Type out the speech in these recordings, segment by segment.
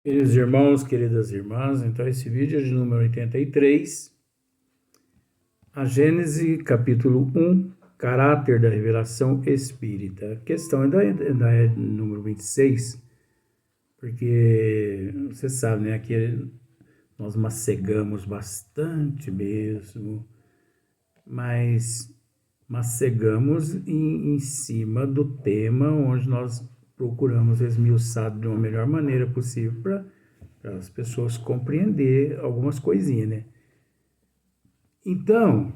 Queridos irmãos, queridas irmãs, então esse vídeo é de número 83, a Gênese, capítulo 1, caráter da revelação espírita. A questão ainda é número 26, porque você sabe, né, aqui nós macegamos bastante mesmo, mas macegamos em cima do tema onde nós procuramos esmiuçar de uma melhor maneira possível para as pessoas compreender algumas coisinhas, né? Então,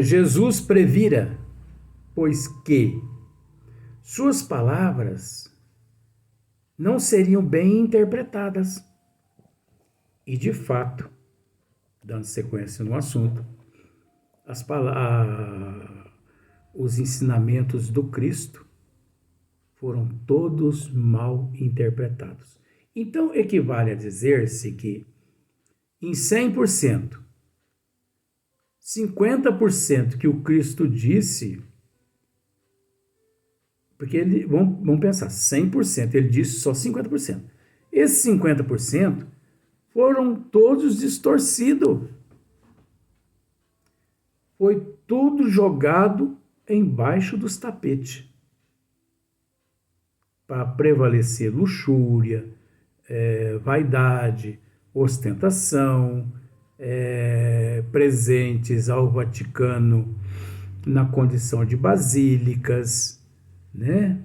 Jesus previra, pois que suas palavras não seriam bem interpretadas. E, de fato, dando sequência no assunto, os ensinamentos do Cristo foram todos mal interpretados. Então, equivale a dizer-se que em 100%, 50% que o Cristo disse, porque vamos pensar, 100%, ele disse só 50%. Esses 50% foram todos distorcidos. Foi tudo jogado embaixo dos tapetes para prevalecer luxúria, vaidade, ostentação, presentes ao Vaticano na condição de basílicas, né?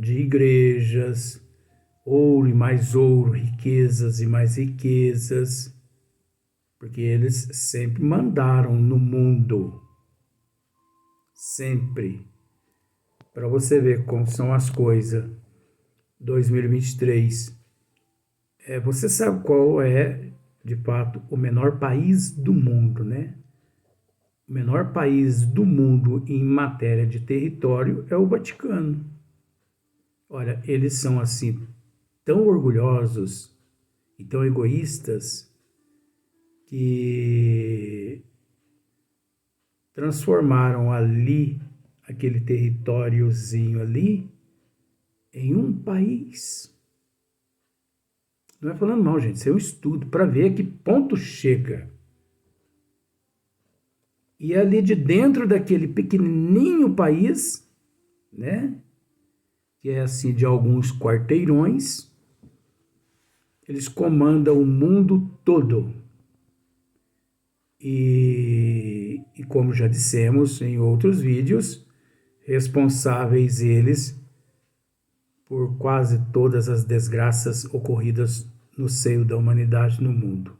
De igrejas, ouro e mais ouro, riquezas e mais riquezas, porque eles sempre mandaram no mundo, sempre. Para você ver como são as coisas. 2023, você sabe qual é, de fato, o menor país do mundo, né? O menor país do mundo em matéria de território é o Vaticano. Olha, eles são assim tão orgulhosos e tão egoístas que transformaram ali, aquele territóriozinho ali, em um país. Não é falando mal, gente, isso é um estudo para ver a que ponto chega. E ali de dentro daquele pequenininho país, né, que é assim de alguns quarteirões, eles comandam o mundo todo. E como já dissemos em outros vídeos, responsáveis eles por quase todas as desgraças ocorridas no seio da humanidade no mundo.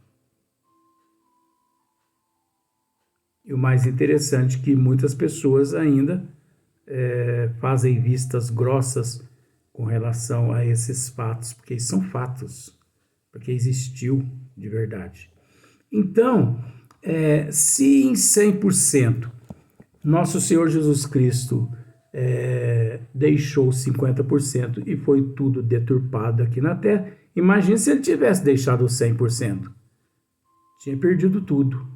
E o mais interessante é que muitas pessoas ainda fazem vistas grossas com relação a esses fatos, porque são fatos, porque existiu de verdade. Então, se em 100% nosso Senhor Jesus Cristo deixou 50% e foi tudo deturpado aqui na Terra, imagine se ele tivesse deixado 100%. Tinha perdido tudo.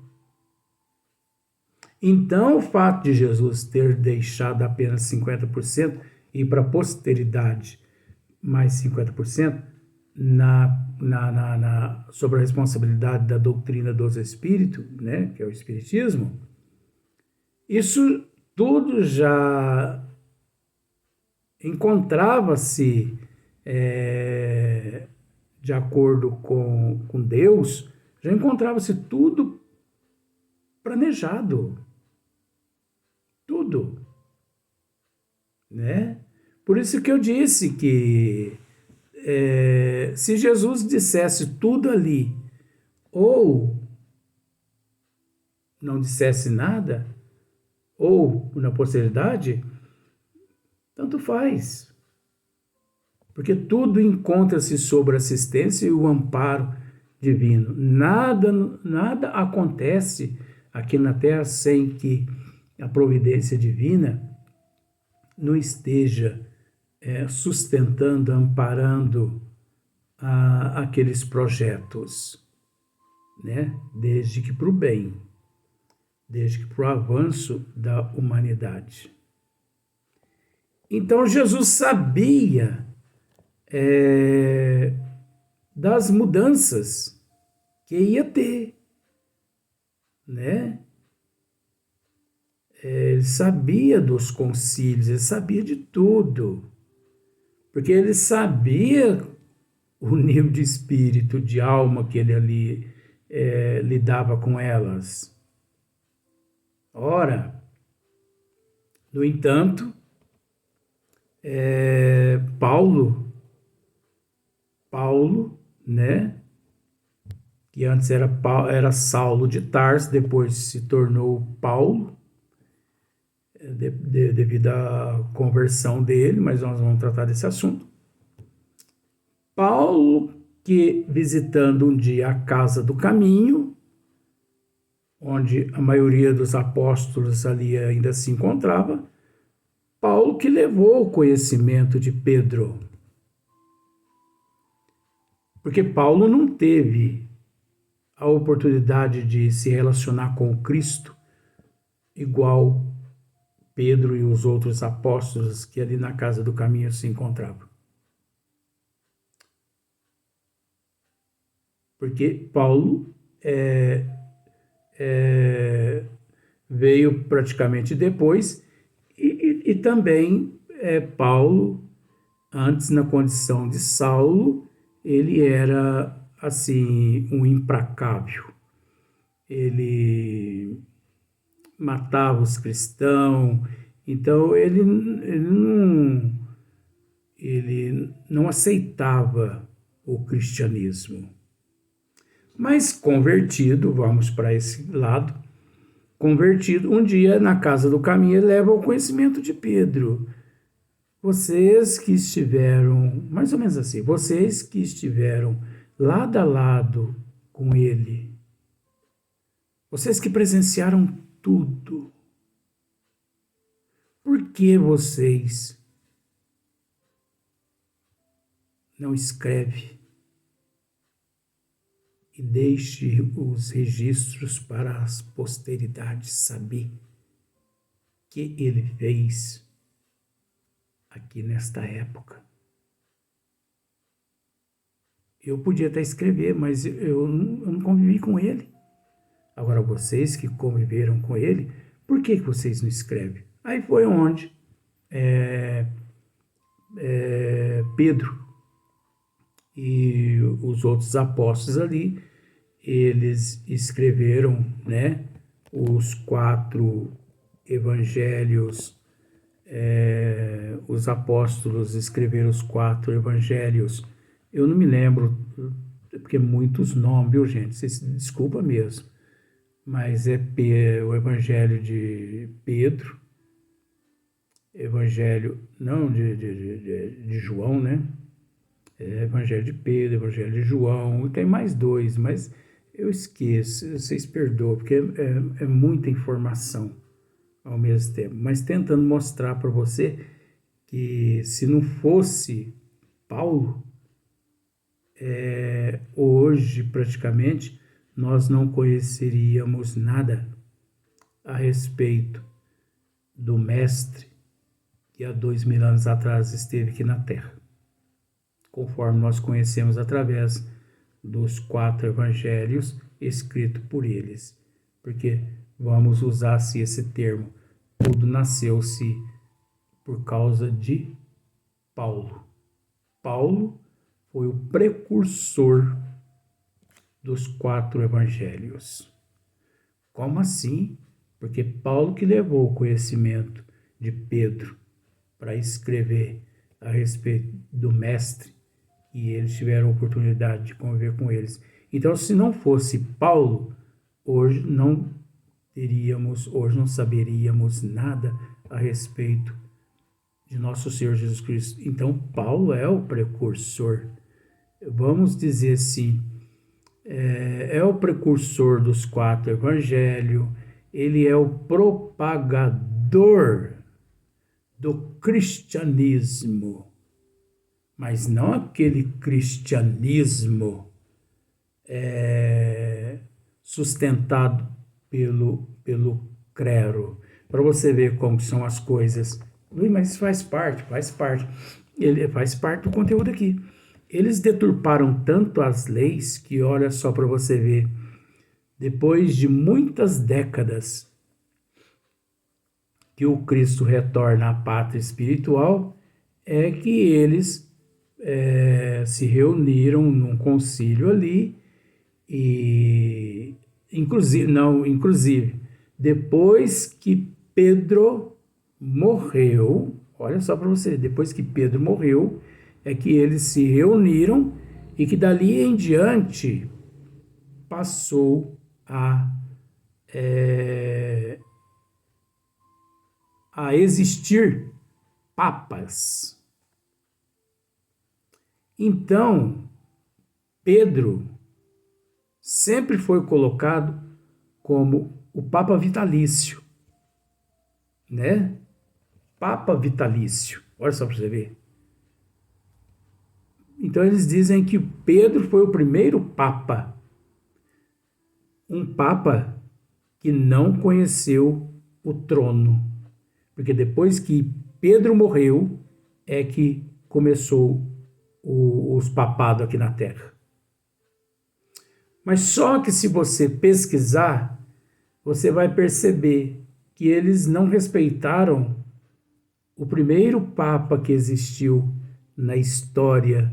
Então, o fato de Jesus ter deixado apenas 50% e para a posteridade mais 50%, sobre a responsabilidade da doutrina dos espíritos, né, que é o espiritismo, isso tudo já encontrava-se de acordo com Deus, já encontrava-se tudo planejado. Tudo. Né? Por isso que eu disse que se Jesus dissesse tudo ali, ou não dissesse nada, ou na posteridade, tanto faz. Porque tudo encontra-se sob a assistência e o amparo divino. Nada acontece aqui na Terra sem que a providência divina não esteja sustentando, amparando aqueles projetos, né? Desde que para o bem, desde que para o avanço da humanidade. Então Jesus sabia das mudanças que ia ter, né? Ele sabia dos concílios, ele sabia de tudo, porque ele sabia o nível de espírito, de alma que ele ali lidava com elas. Ora, no entanto, Paulo, né, que antes era Saulo de Tarso, depois se tornou Paulo, devido à conversão dele, mas nós vamos tratar desse assunto. Paulo, que visitando um dia a casa do caminho, onde a maioria dos apóstolos ali ainda se encontrava, Paulo que levou o conhecimento de Pedro. Porque Paulo não teve a oportunidade de se relacionar com Cristo igual Pedro e os outros apóstolos que ali na casa do caminho se encontravam. Porque Paulo veio praticamente depois e também Paulo, antes na condição de Saulo, ele era assim um implacável. Ele matava os cristãos, então ele não aceitava o cristianismo. Mas convertido, vamos para esse lado, convertido, um dia na casa do caminho ele leva o conhecimento de Pedro. Vocês que estiveram, mais ou menos assim, vocês que estiveram lado a lado com ele, vocês que presenciaram tudo, por que vocês não escrevem e deixe os registros para as posteridades saber que ele fez aqui nesta época? Eu podia até escrever, mas eu não convivi com ele. Agora, vocês que conviveram com ele, por que vocês não escrevem? Aí foi onde Pedro e os outros apóstolos ali, eles escreveram, né, os 4 evangelhos, os apóstolos escreveram os 4 evangelhos. Eu não me lembro, porque muitos nomes, viu, gente? Vocês desculpa mesmo. Mas o evangelho de Pedro, evangelho, não de João, né? Evangelho de Pedro, Evangelho de João, e tem mais 2, mas eu esqueço, vocês perdoam, porque é muita informação ao mesmo tempo, mas tentando mostrar para você que se não fosse Paulo, hoje praticamente nós não conheceríamos nada a respeito do Mestre que há 2000 anos atrás esteve aqui na Terra, conforme nós conhecemos através dos 4 evangelhos escritos por eles. Porque vamos usar-se esse termo, tudo nasceu-se por causa de Paulo. Paulo foi o precursor dos 4 evangelhos. Como assim? Porque Paulo que levou o conhecimento de Pedro para escrever a respeito do Mestre, e eles tiveram a oportunidade de conviver com eles. Então, se não fosse Paulo, hoje não saberíamos nada a respeito de nosso Senhor Jesus Cristo. Então, Paulo é o precursor. Vamos dizer assim, é o precursor dos 4 evangelhos, ele é o propagador do cristianismo, mas não aquele cristianismo sustentado pelo clero. Para você ver como são as coisas. Mas faz parte. Ele faz parte do conteúdo aqui. Eles deturparam tanto as leis que, olha só para você ver, depois de muitas décadas que o Cristo retorna à pátria espiritual, é que eles se reuniram num concílio ali e, inclusive, depois que Pedro morreu, olha só para você, depois que Pedro morreu, é que eles se reuniram e que dali em diante passou a existir papas. Então, Pedro sempre foi colocado como o Papa Vitalício, né? Papa Vitalício, olha só para você ver. Então eles dizem que Pedro foi o primeiro Papa, um Papa que não conheceu o trono, porque depois que Pedro morreu é que começou os papados aqui na Terra. Mas só que se você pesquisar, você vai perceber que eles não respeitaram o primeiro Papa que existiu na história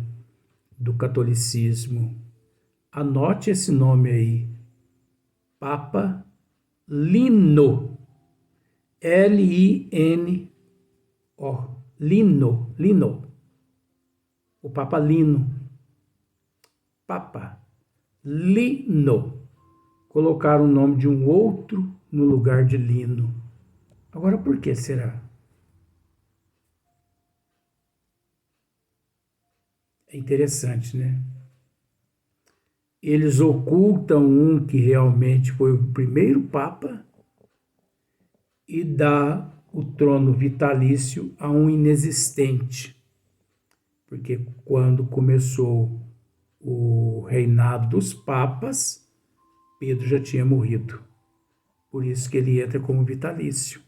do catolicismo. Anote esse nome aí, Papa Lino, L-I-N-O, Lino, o Papa Lino, Papa Lino, colocaram o nome de um outro no lugar de Lino. Agora, por que será? É interessante, né? Eles ocultam um que realmente foi o primeiro Papa e dá o trono vitalício a um inexistente. Porque quando começou o reinado dos papas, Pedro já tinha morrido. Por isso que ele entra como vitalício.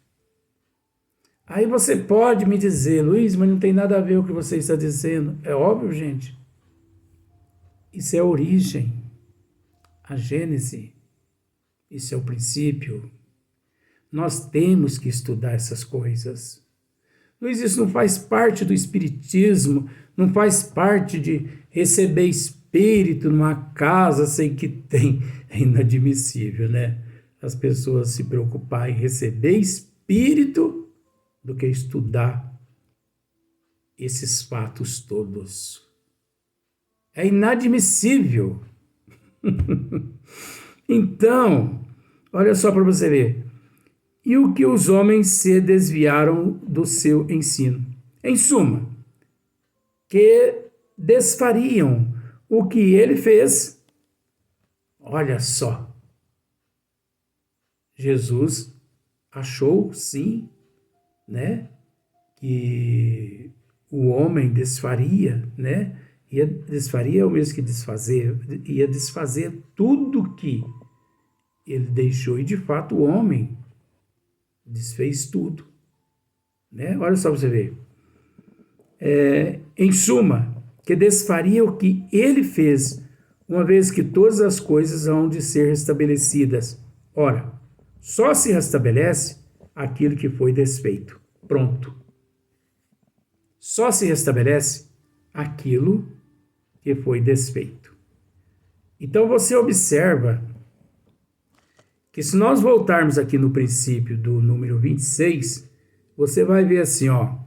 Aí você pode me dizer, Luiz, mas não tem nada a ver o que você está dizendo. É óbvio, gente. Isso é a origem, a gênese. Isso é o princípio. Nós temos que estudar essas coisas. Luiz, isso não faz parte do espiritismo, não faz parte de receber espírito numa casa sem que tem. É inadmissível, né? As pessoas se preocuparem em receber espírito do que estudar esses fatos todos. É inadmissível. Então, olha só para você ver. E o que os homens se desviaram do seu ensino? Em suma, que desfariam o que ele fez. Olha só. Jesus achou, sim, né, que o homem desfaria, né? Desfaria é o mesmo que desfazer, ia desfazer tudo que ele deixou. E de fato o homem desfez tudo, né? Olha só para você ver. Em suma, que desfaria o que ele fez, uma vez que todas as coisas hão de ser restabelecidas. Ora, só se restabelece aquilo que foi desfeito. Pronto. Só se restabelece aquilo que foi desfeito. Então você observa que se nós voltarmos aqui no princípio do número 26, você vai ver assim, ó.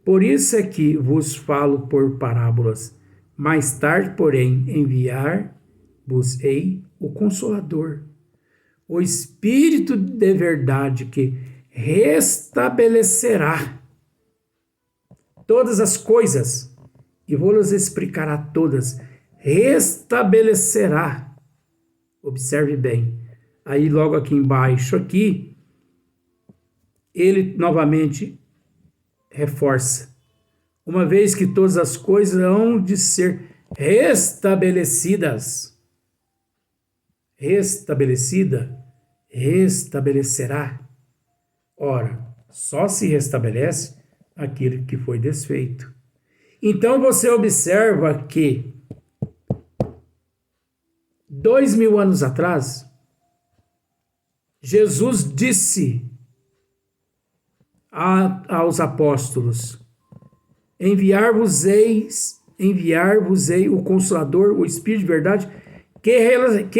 Por isso é que vos falo por parábolas. Mais tarde, porém, enviar-vos-ei o Consolador, o Espírito de verdade que restabelecerá todas as coisas, e vou-las explicará todas, restabelecerá. Observe bem. Aí logo aqui embaixo, aqui, ele novamente reforça. Uma vez que todas as coisas hão de ser restabelecidas. Restabelecida, restabelecerá. Ora, só se restabelece aquilo que foi desfeito. Então você observa que 2000 anos atrás, Jesus disse aos apóstolos: enviar-vos-ei o Consolador, o Espírito de verdade, que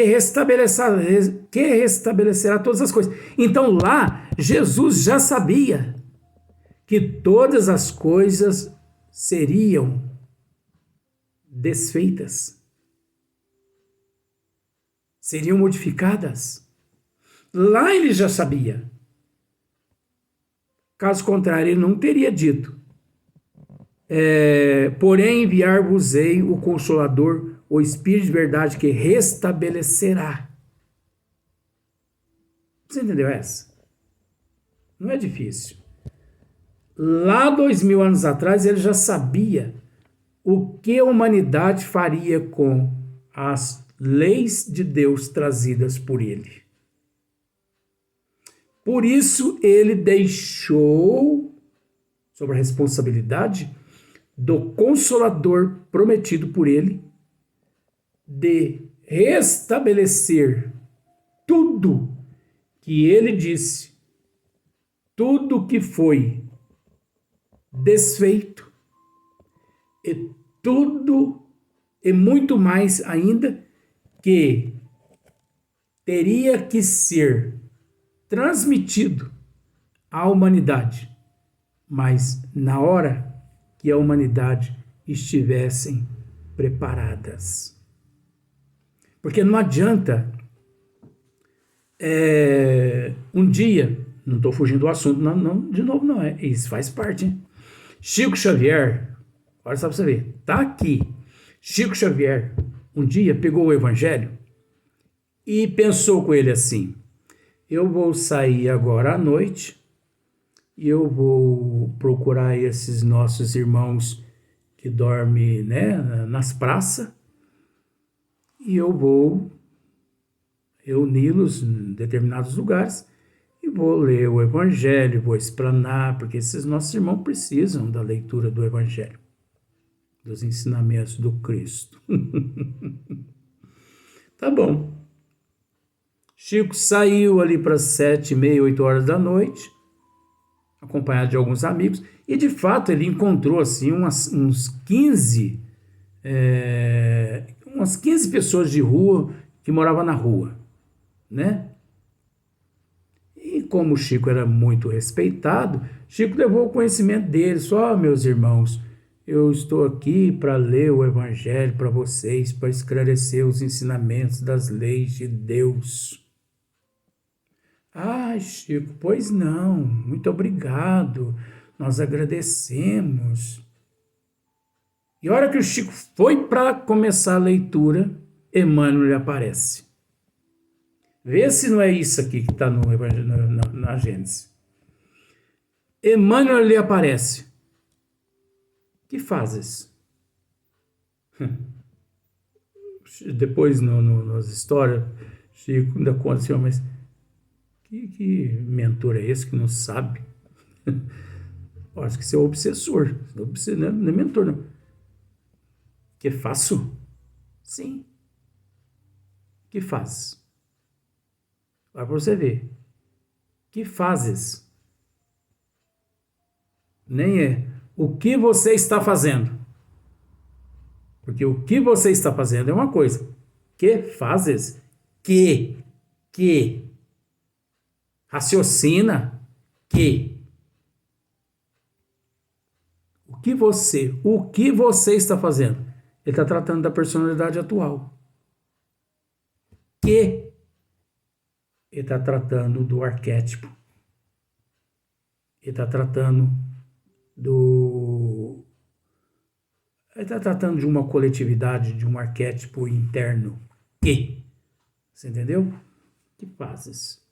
restabelecerá todas as coisas. Então lá, Jesus já sabia que todas as coisas seriam desfeitas, seriam modificadas. Lá ele já sabia. Caso contrário, ele não teria dito. Porém, enviar-vos-ei o Consolador, o Espírito de verdade, que restabelecerá. Você entendeu essa? Não é difícil. Lá 2000 anos atrás, ele já sabia o que a humanidade faria com as leis de Deus trazidas por ele. Por isso, ele deixou, sob a responsabilidade do Consolador prometido por ele, de restabelecer tudo que ele disse, tudo que foi desfeito, e tudo e muito mais ainda que teria que ser transmitido à humanidade, mas na hora que a humanidade estivessem preparadas. Porque não adianta um dia, não estou fugindo do assunto, não, de novo não, isso faz parte, hein? Chico Xavier, olha só para você ver, tá aqui. Chico Xavier, um dia pegou o Evangelho e pensou com ele assim: eu vou sair agora à noite e eu vou procurar esses nossos irmãos que dormem, né, nas praças, e eu vou reuni-los em determinados lugares e vou ler o Evangelho, vou explanar, porque esses nossos irmãos precisam da leitura do Evangelho, dos ensinamentos do Cristo. Tá bom. Chico saiu ali para 7h30, 8 horas da noite, acompanhado de alguns amigos, e de fato ele encontrou assim umas 15 pessoas de rua que moravam na rua, né? E como o Chico era muito respeitado, Chico levou o conhecimento deles: meus irmãos, eu estou aqui para ler o Evangelho para vocês, para esclarecer os ensinamentos das leis de Deus. Chico, pois não, muito obrigado, nós agradecemos. E a hora que o Chico foi para começar a leitura, Emmanuel lhe aparece. Vê se não é isso aqui que está no Evangelho, na Gênesis. Emmanuel lhe aparece. Que fazes? Depois, nas histórias, Chico ainda conta assim: mas que mentor é esse que não sabe? Acho que você é o obsessor. Não é mentor, não. Que faço? Sim. Que fazes? Vai para você ver. Que fazes? Nem é o que você está fazendo. Porque o que você está fazendo é uma coisa. Que fazes? Que raciocina que o que você está fazendo. Ele está tratando da personalidade atual. Que ele está tratando do arquétipo. Ele está tratando de uma coletividade, de um arquétipo interno. Você entendeu? Que fazes?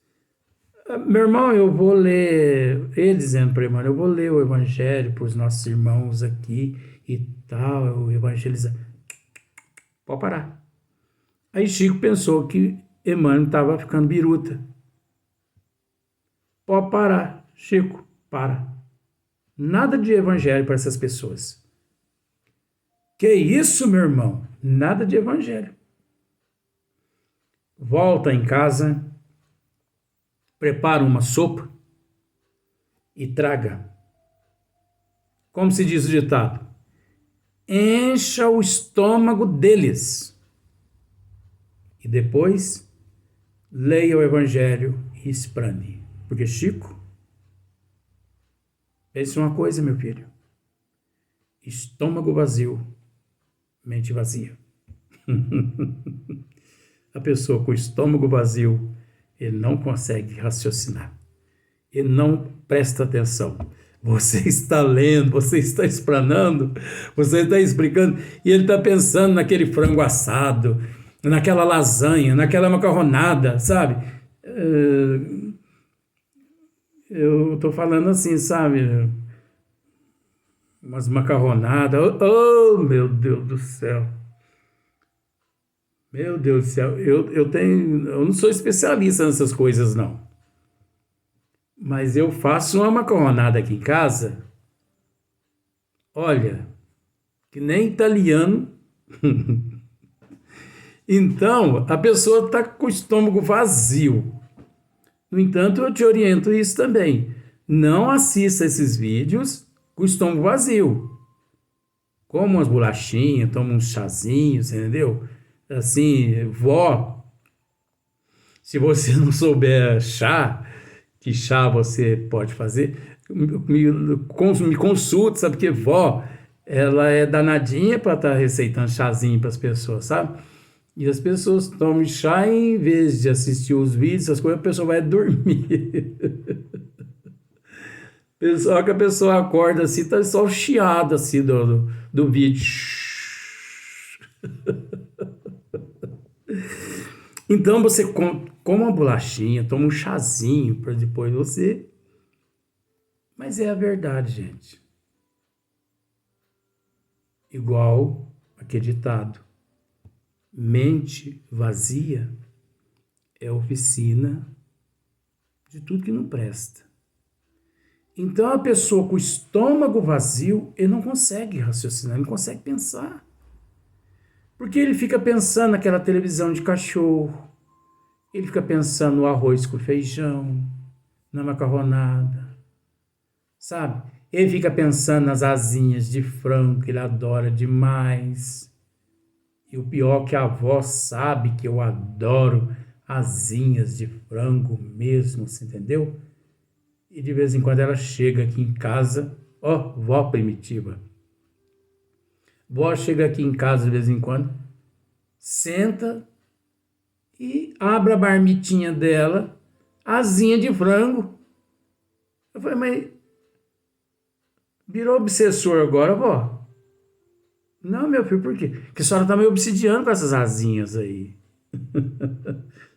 Meu irmão, eu vou ler, ele dizendo para Emmanuel, eu vou ler o Evangelho para os nossos irmãos aqui e tal, o evangelizar. Pode parar. Aí Chico pensou que Emmanuel estava ficando biruta. Pode parar, Chico, para. Nada de evangelho para essas pessoas. Que isso, meu irmão? Nada de evangelho. Volta em casa, prepara uma sopa e traga. Como se diz o ditado? Encha o estômago deles. E depois, leia o evangelho e esprane. Porque, Chico, pense uma coisa, meu filho. Estômago vazio, mente vazia. A pessoa com o estômago vazio, ele não consegue raciocinar. Ele não presta atenção. Você está lendo, você está explanando, você está explicando, e ele está pensando naquele frango assado, naquela lasanha, naquela macarronada, sabe? Eu estou falando assim, sabe? Umas macarronadas. Oh, meu Deus do céu. Meu Deus do céu. Eu não sou especialista nessas coisas, não. Mas eu faço uma macarronada aqui em casa. Olha, que nem italiano. Então, a pessoa está com o estômago vazio. No entanto, eu te oriento isso também. Não assista esses vídeos com o estômago vazio. Coma umas bolachinhas, toma uns chazinhos, entendeu? Assim, vó, se você não souber chá, que chá você pode fazer, me consulta, sabe? Porque vó, ela é danadinha para estar receitando chazinho para as pessoas, sabe? E as pessoas tomam chá e, em vez de assistir os vídeos, essas coisas, a pessoa vai dormir. Só que a pessoa acorda assim, tá só o chiado assim do vídeo. Então você come uma bolachinha, toma um chazinho para depois você. Mas é a verdade, gente. Igual aquele ditado. Mente vazia é oficina de tudo que não presta. Então a pessoa com o estômago vazio, ele não consegue raciocinar, ele não consegue pensar. Porque ele fica pensando naquela televisão de cachorro, ele fica pensando no arroz com feijão, na macarronada, sabe? Ele fica pensando nas asinhas de frango que ele adora demais. E o pior é que a avó sabe que eu adoro asinhas de frango mesmo, você entendeu? E de vez em quando ela chega aqui em casa, ó, vó primitiva. Vó chega aqui em casa de vez em quando, senta e abre a marmitinha dela, asinha de frango. Eu falei, mas virou obsessor agora, vó? Não, meu filho, por quê? Porque a senhora tá meio obsidiando com essas asinhas aí.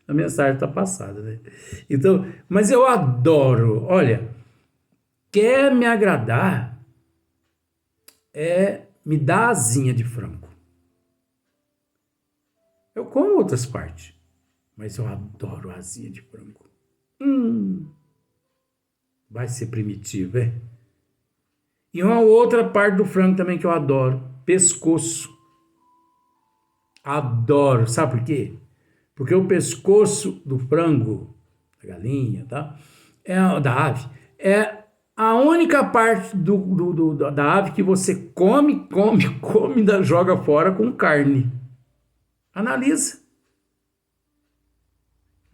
A mensagem tá passada, né? Então, mas eu adoro, olha, quer me agradar, me dá asinha de frango. Eu como outras partes, mas eu adoro asinha de frango. Vai ser primitivo, é? E uma outra parte do frango também que eu adoro, pescoço. Adoro, sabe por quê? Porque o pescoço do frango, da galinha, tá? Da ave, é a única parte da ave que você come, ainda joga fora com carne. Analisa.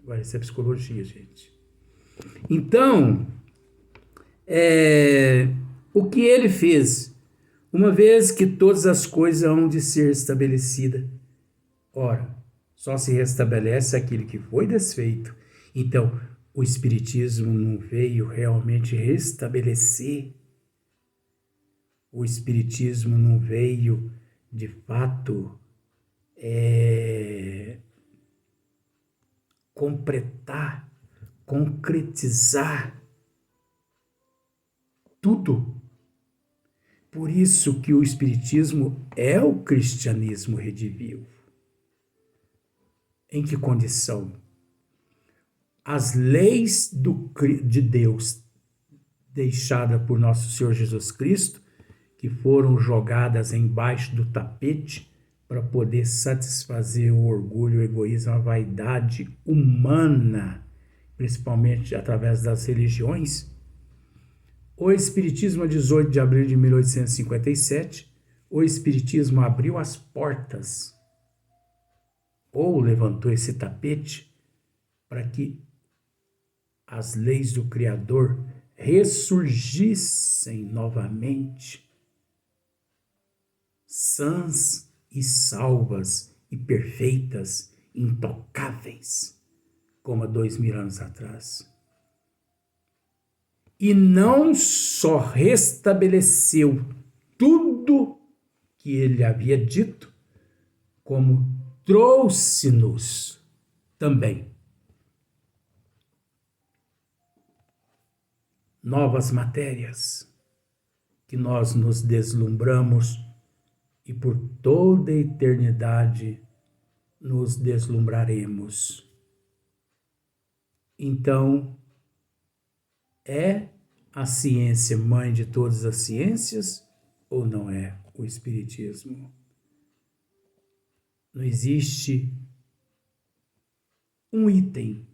Agora, isso é psicologia, gente. Então, o que ele fez? Uma vez que todas as coisas hão de ser estabelecidas, ora, só se restabelece aquilo que foi desfeito. Então, o Espiritismo não veio realmente restabelecer. O Espiritismo não veio, de fato, completar, concretizar tudo. Por isso que o Espiritismo é o cristianismo redivivo. Em que condição? As leis de Deus deixada por nosso Senhor Jesus Cristo, que foram jogadas embaixo do tapete para poder satisfazer o orgulho, o egoísmo, a vaidade humana, principalmente através das religiões. O Espiritismo, a 18 de abril de 1857, o Espiritismo abriu as portas, ou levantou esse tapete, para que as leis do Criador ressurgissem novamente, sãs e salvas e perfeitas, intocáveis, como há 2000 anos atrás. E não só restabeleceu tudo que ele havia dito, como trouxe-nos também novas matérias, que nós nos deslumbramos e por toda a eternidade nos deslumbraremos. Então, é a ciência mãe de todas as ciências ou não é o Espiritismo? Não existe um item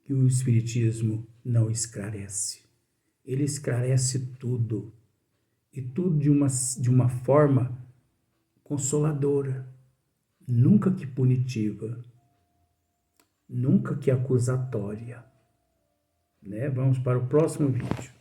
que o Espiritismo não esclarece. Ele esclarece tudo, e tudo de uma forma consoladora, nunca que punitiva, nunca que acusatória. Vamos para o próximo vídeo.